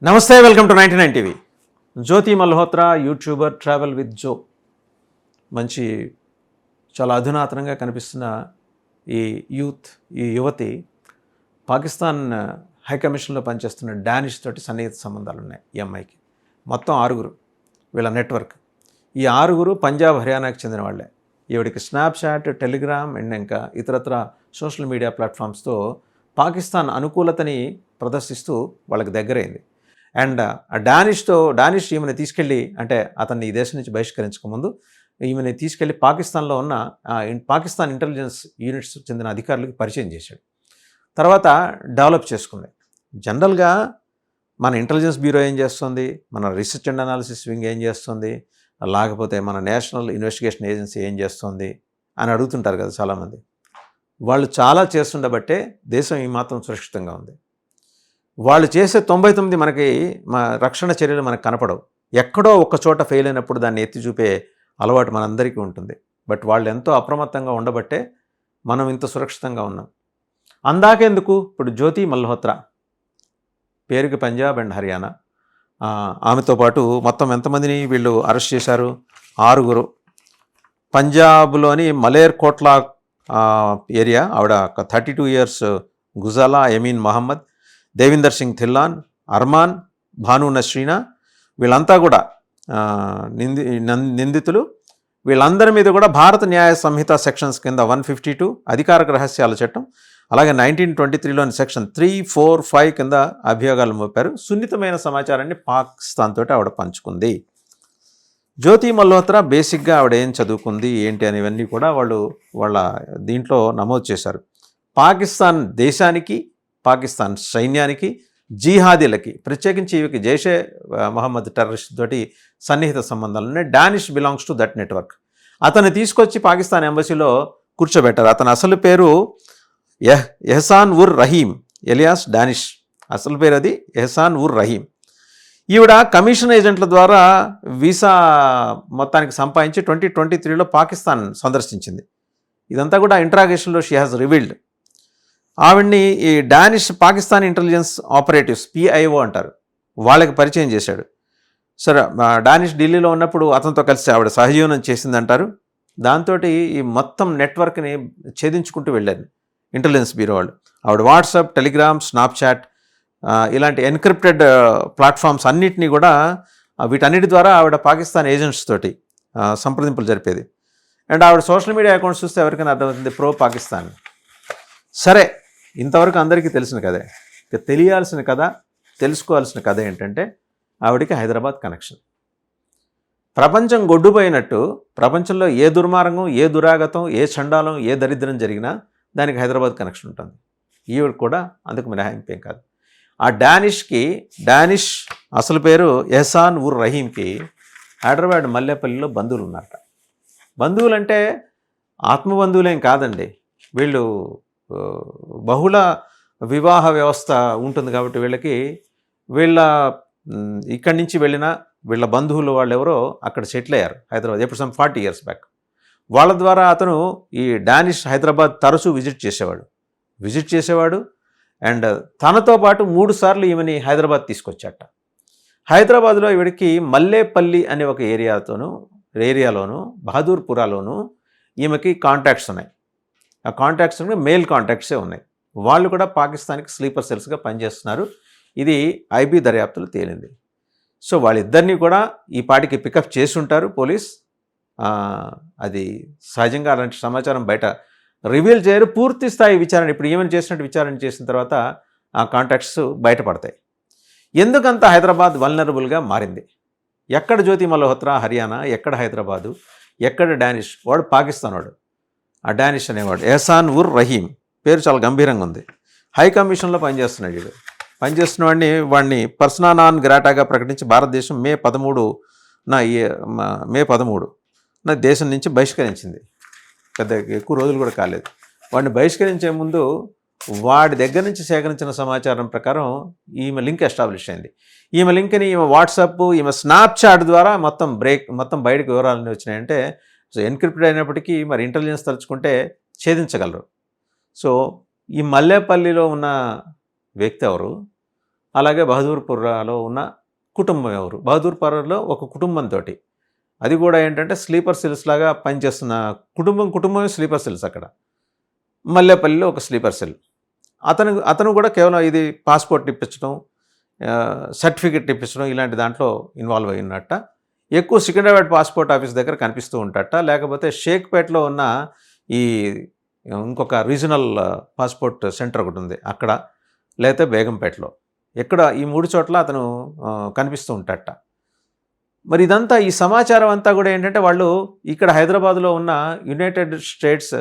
నమస్తే, welcome to 99 TV. Jyoti Malhotra, YouTuber, travel with Jo. మంచి చాలా అధునాతనంగా కనిపిస్తున్న ఈ యువతి పాకిస్తాన్ హైకమిషన్లో పనిచేస్తున్న డానిష్ తోటి సన్నిహిత సంబంధాలు ఉన్నాయి ఈ అమ్మాయికి. మొత్తం 6 వీళ్ళ నెట్వర్క్. ఈ 6 పంజాబ్, హర్యానాకి చెందిన వాళ్ళే. ఈవిడికి స్నాప్చాట్, టెలిగ్రామ్ అండ్ ఇంకా ఇతరత్ర సోషల్ మీడియా ప్లాట్ఫామ్స్తో పాకిస్తాన్ అనుకూలతని ప్రదర్శిస్తూ వాళ్ళకి దగ్గరైంది. అండ్ డానిష్ ఈమెను తీసుకెళ్ళి, అంటే అతన్ని ఈ దేశం నుంచి బహిష్కరించకముందు ఈమెను తీసుకెళ్ళి పాకిస్తాన్లో ఉన్న పాకిస్తాన్ ఇంటెలిజెన్స్ యూనిట్స్ చెందిన అధికారులకు పరిచయం చేశాడు. తర్వాత డెవలప్ చేసుకుంది. జనరల్గా మన ఇంటెలిజెన్స్ బ్యూరో ఏం చేస్తుంది, మన రీసెర్చ్ అండ్ అనాలిసిస్ వింగ్ ఏం చేస్తుంది, లేకపోతే మన నేషనల్ ఇన్వెస్టిగేషన్ ఏజెన్సీ ఏం చేస్తుంది అని అడుగుతుంటారు కదా చాలామంది. వాళ్ళు చాలా చేస్తుండబట్టే దేశం ఈ మాత్రం సురక్షితంగా ఉంది. వాళ్ళు చేసే 99 మనకి రక్షణ చర్యలు మనకు కనపడవు. ఎక్కడో ఒక చోట ఫెయిల్ అయినప్పుడు దాన్ని ఎత్తి చూపే అలవాటు మనందరికీ ఉంటుంది. బట్ వాళ్ళు ఎంతో అప్రమత్తంగా ఉండబట్టే మనం ఇంత సురక్షితంగా ఉన్నాం. అందాకెందుకు, ఇప్పుడు జ్యోతి మల్హోత్రా పేరుకి పంజాబ్ అండ్ హర్యానా. ఆమెతో పాటు మొత్తం ఎంతమందిని వీళ్ళు అరెస్ట్ చేశారు? 6. పంజాబ్లోని మలేర్ కోట్లా ఏరియా ఆవిడ 32 ఇయర్స్ గుజాలా ఎమీన్ మహమ్మద్, దేవిందర్ సింగ్ థిల్లాన్, అర్మాన్, భాను నస్రీనా, వీళ్ళంతా కూడా నిందితులు. వీళ్ళందరి మీద కూడా భారత న్యాయ సంహిత సెక్షన్స్ కింద 152 అధికారిక రహస్యాల చట్టం, అలాగే 1923లోని సెక్షన్ 3, 4, 5 కింద అభియోగాలు మోపారు. సున్నితమైన సమాచారాన్ని పాకిస్తాన్ తోటి ఆవిడ పంచుకుంది. జ్యోతి మల్హోత్రా బేసిక్గా ఆవిడ ఏం చదువుకుంది ఏంటి అనేవన్నీ కూడా వాళ్ళ దీంట్లో నమోదు చేశారు. పాకిస్తాన్ దేశానికి, పాకిస్తాన్ సైన్యానికి, జిహాదీలకి, ప్రత్యేకించి ఇవికి జైషే మహమ్మద్ టెర్రరిస్ట్ తోటి సన్నిహిత సంబంధాలు ఉన్నాయి. Danish belongs to that network. అతన్ని తీసుకొచ్చి పాకిస్తాన్ ఎంబసీలో కూర్చోబెట్టారు. అతని అసలు పేరు ఎహసాన్ ఉర్ రహీం ఎలియాస్ డానిష్. అసలు పేరు అది ఎహసాన్ ఉర్ రహీం. ఈవిడ కమిషన్ ఏజెంట్ల ద్వారా వీసా మొత్తానికి సంపాదించి 2023లో పాకిస్తాన్ సందర్శించింది. ఇదంతా కూడా ఇంట్రాగేషన్లో షీ హాజ్ రివీల్డ్. ఆవిడ్ని ఈ Danish Pakistan intelligence operatives PIO అంటారు, వాళ్ళకి పరిచయం చేశాడు. సరే, డానిష్ ఢిల్లీలో ఉన్నప్పుడు అతనితో కలిసి ఆవిడ సహజీవనం చేసిందంటారు. దాంతో ఈ మొత్తం నెట్వర్క్ని ఛేదించుకుంటూ వెళ్ళారు ఇంటెలిజెన్స్ బ్యూరో వాళ్ళు. ఆవిడ వాట్సాప్, టెలిగ్రామ్, స్నాప్చాట్ ఇలాంటి ఎన్క్రిప్టెడ్ ప్లాట్ఫామ్స్ అన్నిటినీ కూడా వీటన్నిటి ద్వారా ఆవిడ పాకిస్తాన్ ఏజెంట్స్ తోటి సంప్రదింపులు జరిపేది. అండ్ ఆవిడ సోషల్ మీడియా అకౌంట్స్ చూస్తే ఎవరికైనా అర్థమవుతుంది, ప్రో పాకిస్తాన్. సరే, ఇంతవరకు అందరికీ తెలిసిన కథే. ఇక తెలియాల్సిన కథ, తెలుసుకోవాల్సిన కథ ఏంటంటే ఆవిడికి హైదరాబాద్ కనెక్షన్. ప్రపంచం గొడ్డుపోయినట్టు ప్రపంచంలో ఏ దుర్మార్గం, ఏ దురాగతం, ఏ చండాలం, ఏ దరిద్రం జరిగినా దానికి హైదరాబాద్ కనెక్షన్ ఉంటుంది. ఈవిడ కూడా అందుకు మినహాయింపేం కాదు. ఆ డానిష్ అసలు పేరు ఎహసాన్ ఉర్ రహీంకి హైదరాబాద్ మల్లేపల్లిలో బంధువులు ఉన్నారట. బంధువులంటే ఆత్మబంధువులేం కాదండి. వీళ్ళు బహుళ వివాహ వ్యవస్థ ఉంటుంది కాబట్టి వీళ్ళ ఇక్కడి నుంచి వెళ్ళిన వీళ్ళ బంధువులు వాళ్ళు ఎవరో అక్కడ సెటిల్ అయ్యారు హైదరాబాద్ ఎప్పుడు 40 years బ్యాక్. వాళ్ళ ద్వారా అతను ఈ డానిష్ హైదరాబాద్ తరచూ విజిట్ చేసేవాడు. అండ్ తనతో పాటు 3 సార్లు ఈమెని హైదరాబాద్ తీసుకొచ్చాట. హైదరాబాద్లో ఈవిడికి మల్లేపల్లి అనే ఒక ఏరియాలోను బహదూర్పురాలోను ఈమెకి కాంటాక్ట్స్ ఉన్నాయి. ఆ కాంటాక్ట్స్ మెయిల్ కాంటాక్ట్సే ఉన్నాయి. వాళ్ళు కూడా పాకిస్తాన్కి స్లీపర్ సెల్స్గా పనిచేస్తున్నారు. ఇది IB దర్యాప్తులు తేలింది. సో వాళ్ళిద్దరినీ కూడా ఈ పాటికి పికప్ చేసి ఉంటారు పోలీస్. అది సహజంగా అలాంటి సమాచారం బయట రివీల్ చేయరు. పూర్తి స్థాయి విచారణ, ఇప్పుడు ఏమైనా చేసినట్టు విచారణ చేసిన తర్వాత ఆ కాంటాక్ట్స్ బయటపడతాయి. ఎందుకంత హైదరాబాద్ వల్నరబుల్గా మారింది? ఎక్కడ జ్యోతి మల్హోత్రా హర్యానా, ఎక్కడ హైదరాబాదు, ఎక్కడ డానిష్? వాడు పాకిస్తాన్ వాడు. ఆ డానిష్ అనేవాడు ఎహసాన్ ఉర్ రహీం పేరు చాలా గంభీరంగా ఉంది. హై కమిషన్లో పనిచేస్తున్నాడు. వాడిని పర్సనా నాన్ గ్రాటాగా ప్రకటించి భారతదేశం మే 13న దేశం నుంచి బహిష్కరించింది. పెద్ద ఎక్కువ రోజులు కూడా కాలేదు. వాడిని బహిష్కరించే ముందు వాడి దగ్గర నుంచి సేకరించిన సమాచారం ప్రకారం ఈమె లింక్ ఎస్టాబ్లిష్ అయింది. ఈమె లింక్ని ఈమె వాట్సాప్, ఈమె స్నాప్చాట్ ద్వారా మొత్తం బయటకు వివరాలన్నీ వచ్చినాయంటే, సో ఎన్క్రిప్టెడ్ అయినప్పటికీ మరి ఇంటెలిజెన్స్ తలుచుకుంటే ఛేదించగలరు. సో ఈ మల్లేపల్లిలో ఉన్న వ్యక్తి ఎవరు, అలాగే బహదూర్పురాలో ఉన్న కుటుంబం ఎవరు, బహదూర్పురాలో ఒక కుటుంబంతో, అది కూడా ఏంటంటే స్లీపర్ సెల్స్ లాగా పనిచేస్తున్న కుటుంబమే స్లీపర్ సెల్స్ అక్కడ. మల్లేపల్లిలో ఒక స్లీపర్ సెల్. అతను కూడా కేవలం ఇది పాస్పోర్ట్ ఇప్పించడం, సర్టిఫికెట్ ఇప్పించడం ఇలాంటి దాంట్లో ఇన్వాల్వ్ అయి ఉన్నట్ట. ఎక్కువ సికింద్రాబాద్ పాస్పోర్ట్ ఆఫీస్ దగ్గర కనిపిస్తూ ఉంటాట, లేకపోతే షేక్పేట్లో ఉన్న ఈ ఇంకొక రీజనల్ పాస్పోర్ట్ సెంటర్ ఒకటి ఉంది అక్కడ, లేకపోతే బేగంపేటలో, ఎక్కడ ఈ 3 చోట్ల అతను కనిపిస్తూ ఉంటాట. మరి ఇదంతా ఈ సమాచారం అంతా కూడా ఏంటంటే వాళ్ళు ఇక్కడ హైదరాబాద్లో ఉన్న United states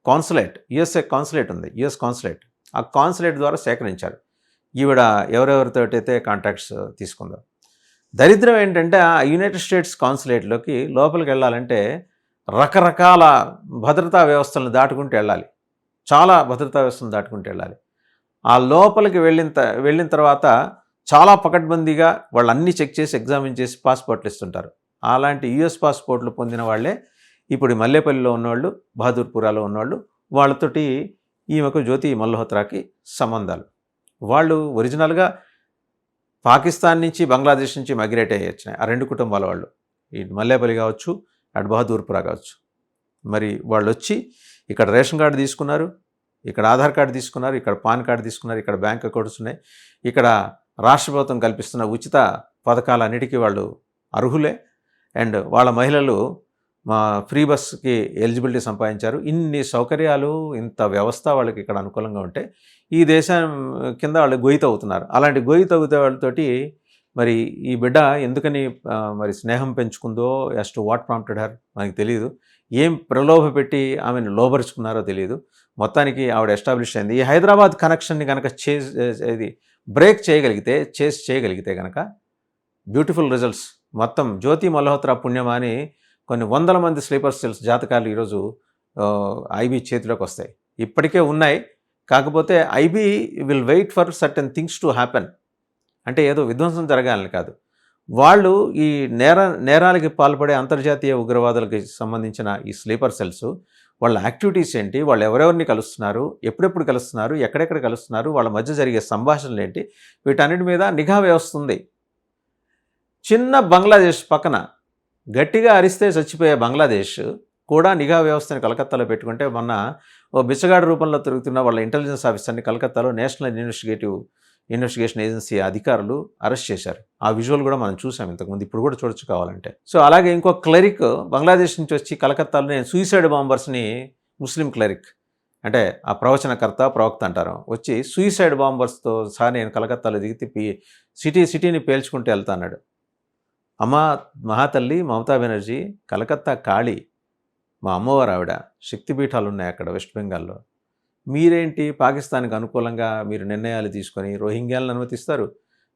consulate, USA consulate ఉంది, యుఎస్ కాన్సులేట్, ఆ కాన్సులేట్ ద్వారా సేకరించారు. ఈవిడ ఎవరెవరితోటైతే కాంటాక్ట్స్ తీసుకుందో. దరిద్రం ఏంటంటే ఆ యునైటెడ్ స్టేట్స్ కాన్సులేట్లోకి లోపలికి వెళ్ళాలంటే రకరకాల భద్రతా వ్యవస్థలను దాటుకుంటూ వెళ్ళాలి, చాలా భద్రతా వ్యవస్థలను దాటుకుంటూ వెళ్ళాలి. ఆ లోపలికి వెళ్ళిన తర్వాత చాలా పకడ్బందీగా వాళ్ళు అన్నీ చెక్ చేసి ఎగ్జామిన్ చేసి పాస్పోర్ట్లు ఇస్తుంటారు. అలాంటి యుఎస్ పాస్పోర్ట్లు పొందిన వాళ్ళే ఇప్పుడు మల్లేపల్లిలో ఉన్నవాళ్ళు, బహదూర్పురాలో ఉన్నవాళ్ళు, వాళ్ళతోటి ఈమెకు జ్యోతి మల్హోత్రాకి సంబంధాలు. వాళ్ళు ఒరిజినల్గా పాకిస్తాన్ నుంచి, బంగ్లాదేశ్ నుంచి మైగ్రేట్ అయ్యి వచ్చినాయి ఆ 2 కుటుంబాల వాళ్ళు, ఇటు మల్లేపల్లి కావచ్చు, అటు బహదూర్పురా కావచ్చు. మరి వాళ్ళు వచ్చి ఇక్కడ రేషన్ కార్డు తీసుకున్నారు, ఇక్కడ ఆధార్ కార్డు తీసుకున్నారు, ఇక్కడ పాన్ కార్డు తీసుకున్నారు, ఇక్కడ బ్యాంక్ అకౌంట్స్ ఉన్నాయి, ఇక్కడ రాష్ట్ర ప్రభుత్వం కల్పిస్తున్న ఉచిత పథకాలన్నిటికీ వాళ్ళు అర్హులే. అండ్ వాళ్ళ మహిళలు మా ఫ్రీ బస్కి ఎలిజిబిలిటీ సంపాదించారు. ఇన్ని సౌకర్యాలు, ఇంత వ్యవస్థ వాళ్ళకి ఇక్కడ అనుకూలంగా ఉంటే ఈ దేశం కింద వాళ్ళు గొయ్యి తవ్వుతున్నారు. అలాంటి గొయ్యి తవ్వుతే వాళ్ళతోటి మరి ఈ బిడ్డ ఎందుకని మరి స్నేహం పెంచుకుందో, as to what prompted her మనకి తెలియదు, ఏం ప్రలోభ పెట్టి ఆమెను లోబరుచుకున్నారో తెలియదు. మొత్తానికి ఆవిడ ఎస్టాబ్లిష్ అయింది. ఈ హైదరాబాద్ కనెక్షన్ని కనుక ఇది బ్రేక్ చేయగలిగితే కనుక బ్యూటిఫుల్ రిజల్ట్స్. మొత్తం జ్యోతి మల్హోత్రా పుణ్యమాని కొన్ని వందల మంది స్లీపర్ సెల్స్ జాతకాలు ఈరోజు ఐబీ చేతిలోకి వస్తాయి. ఇప్పటికే ఉన్నాయి, కాకపోతే IB will wait for certain things to happen. అంటే ఏదో విధ్వంసం జరగాలని కాదు, వాళ్ళు ఈ నేరాలకి పాల్పడే అంతర్జాతీయ ఉగ్రవాదులకి సంబంధించిన ఈ స్లీపర్ సెల్స్ వాళ్ళ యాక్టివిటీస్ ఏంటి, వాళ్ళు ఎవరెవరిని కలుస్తున్నారు, ఎప్పుడెప్పుడు కలుస్తున్నారు, ఎక్కడెక్కడ కలుస్తున్నారు, వాళ్ళ మధ్య జరిగే సంభాషణలు ఏంటి, వీటన్నిటి మీద నిఘా వ్యవస్థ ఉంది. చిన్న బంగ్లాదేశ్ పక్కన గట్టిగా అరిస్తే చచ్చిపోయే బంగ్లాదేశ్ కూడా నిఘా వ్యవస్థని కలకత్తాలో పెట్టుకుంటే, మొన్న ఓ బిచ్చగాడు రూపంలో తిరుగుతున్న వాళ్ళ ఇంటెలిజెన్స్ ఆఫీసర్ని కలకత్తాలో నేషనల్ ఇన్వెస్టిగేషన్ ఏజెన్సీ అధికారులు అరెస్ట్ చేశారు. ఆ విజువల్ కూడా మనం చూసాం ఇంతకుముందు, ఇప్పుడు కూడా చూడొచ్చు కావాలంటే. సో అలాగే ఇంకో క్లరిక్ బంగ్లాదేశ్ నుంచి వచ్చి కలకత్తాలో నేను సూసైడ్ బాంబర్స్ని, ముస్లిం క్లరిక్ అంటే ఆ ప్రవక్త అంటారు, వచ్చి సూసైడ్ బాంబర్స్తో సహా నేను కలకత్తాలో దిగి సిటీని పేల్చుకుంటూ వెళ్తా అన్నాడు. అమ్మ మహాతల్లి మమతా బెనర్జీ, కలకత్తా కాళీ మా అమ్మవారు, ఆవిడ శక్తిపీఠాలు ఉన్నాయి అక్కడ వెస్ట్ బెంగాల్లో. మీరేంటి పాకిస్తాన్కి అనుకూలంగా మీరు నిర్ణయాలు తీసుకొని రోహింగ్యాలను అనుమతిస్తారు,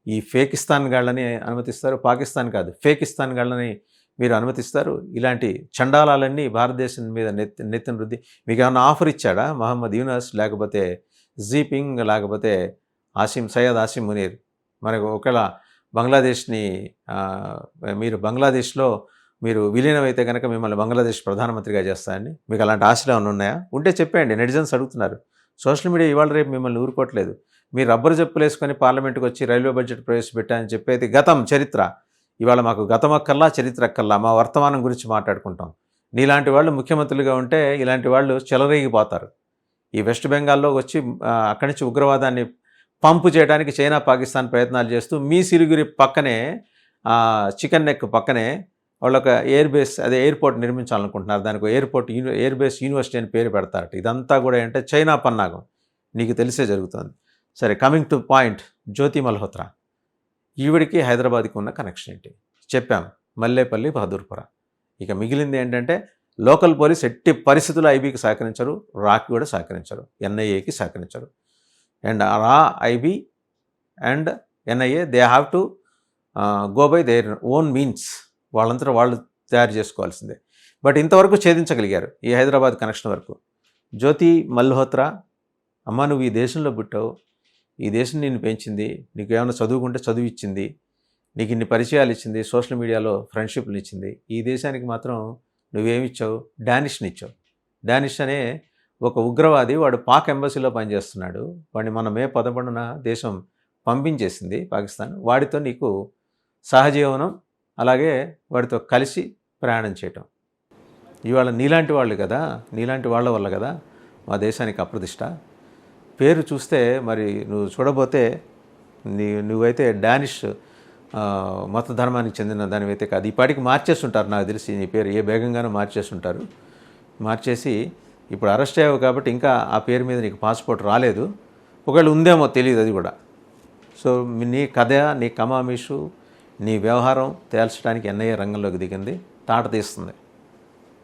ఈ ఫేకిస్తాన్ గాళ్ళని అనుమతిస్తారు, పాకిస్తాన్ కాదు ఫేకిస్తాన్ గాళ్ళని మీరు అనుమతిస్తారు. ఇలాంటి చండాలాలన్నీ భారతదేశం మీద నెత్తిన రుద్ది మీకు ఏమైనా ఆఫర్ ఇచ్చాడా మహమ్మద్ యూనస్, లేకపోతే జీపింగ్, లేకపోతే సయ్యద్ ఆసిమ్ మునీర్? మనకు ఒకవేళ బంగ్లాదేశ్ని బంగ్లాదేశ్లో మీరు విలీనమైతే కనుక మిమ్మల్ని బంగ్లాదేశ్ ప్రధానమంత్రిగా చేస్తారని మీకు అలాంటి ఆశలు ఏమైనా ఉన్నాయా? ఉంటే చెప్పేయండి. నెటిజన్స్ అడుగుతున్నారు. సోషల్ మీడియా ఇవాళ రేపు మిమ్మల్ని ఊరుకోవట్లేదు. మీరు రబ్బరు చెప్పులు వేసుకొని పార్లమెంట్కి వచ్చి రైల్వే బడ్జెట్ ప్రవేశపెట్టారని చెప్పేది గతం, చరిత్ర. ఇవాళ మాకు గతం అక్కర్లా, చరిత్ర అక్కర్లా, మా వర్తమానం గురించి మాట్లాడుకుంటాం. నీలాంటి వాళ్ళు ముఖ్యమంత్రులుగా ఉంటే ఇలాంటి వాళ్ళు చెలరేగిపోతారు. ఈ వెస్ట్ బెంగాల్లో వచ్చి అక్కడి నుంచి ఉగ్రవాదాన్ని పంపు చేయడానికి చైనా, పాకిస్తాన్ ప్రయత్నాలు చేస్తూ మీ సిలిగురి పక్కనే, చికెన్ నెక్ పక్కనే వాళ్ళొక ఎయిర్పోర్ట్ నిర్మించాలనుకుంటున్నారు. దానికి ఎయిర్ బేస్ యూనివర్సిటీ అని పేరు పెడతారట. ఇదంతా కూడా ఏంటంటే చైనా పన్నాగం, నీకు తెలిసే జరుగుతుంది. సరే, కమింగ్ టు పాయింట్, జ్యోతి మల్హోత్రా, ఈవిడికి హైదరాబాద్కి ఉన్న కనెక్షన్ ఏంటి చెప్పాం, మల్లేపల్లి, బహదూర్పురా. ఇక మిగిలింది ఏంటంటే లోకల్ పోలీస్ ఎట్టి పరిస్థితుల్లో ఐబీకి సహకరించరు, రాకి కూడా సహకరించరు, ఎన్ఐఏకి సహకరించరు. అండ్ రా, IB and NIA they have to go by their own means, వాళ్ళంతా వాళ్ళు తయారు చేసుకోవాల్సిందే. బట్ ఇంతవరకు ఛేదించగలిగారు ఈ హైదరాబాద్ కనెక్షన్ వరకు. జ్యోతి మల్హోత్రా, అమ్మ నువ్వు ఈ దేశంలో పుట్టావు, ఈ దేశం నిన్ను పెంచింది, నీకు ఏమైనా చదువుకుంటే చదువు ఇచ్చింది, నీకు ఇన్ని పరిచయాలు ఇచ్చింది, సోషల్ మీడియాలో ఫ్రెండ్షిప్లు ఇచ్చింది. ఈ దేశానికి మాత్రం నువ్వేమిచ్చావు? డానిష్ని ఇచ్చావు. డానిష్ అనే ఒక ఉగ్రవాది, వాడు పాక్ ఎంబసీలో పనిచేస్తున్నాడు. వాడిని మన మే 11న దేశం పంపించేసింది పాకిస్తాన్. వాడితో నీకు సహజీవనం, అలాగే వాడితో కలిసి ప్రయాణం చేయటం. ఇవాళ నీలాంటి వాళ్ళు కదా, నీలాంటి వాళ్ళ వల్ల కదా మా దేశానికి అప్రతిష్ట. పేరు చూస్తే మరి నువ్వు చూడబోతే నువ్వైతే డానిష్ మత ధర్మానికి చెందిన దానివైతే కాదు. ఈ పాటికి మార్చేస్తుంటారు నాకు తెలిసి నీ పేరు, ఏ బేగంగానో మార్చేస్తుంటారు. మార్చేసి ఇప్పుడు అరెస్ట్ అయ్యావు కాబట్టి ఇంకా ఆ పేరు మీద నీకు పాస్పోర్ట్ రాలేదు. ఒకవేళ ఉందేమో తెలియదు అది కూడా. సో నీ కథ, నీ కమామీషు, నీ వ్యవహారం తేల్చడానికి ఎన్ఐఏ రంగంలోకి దిగింది, తాట తీస్తుంది.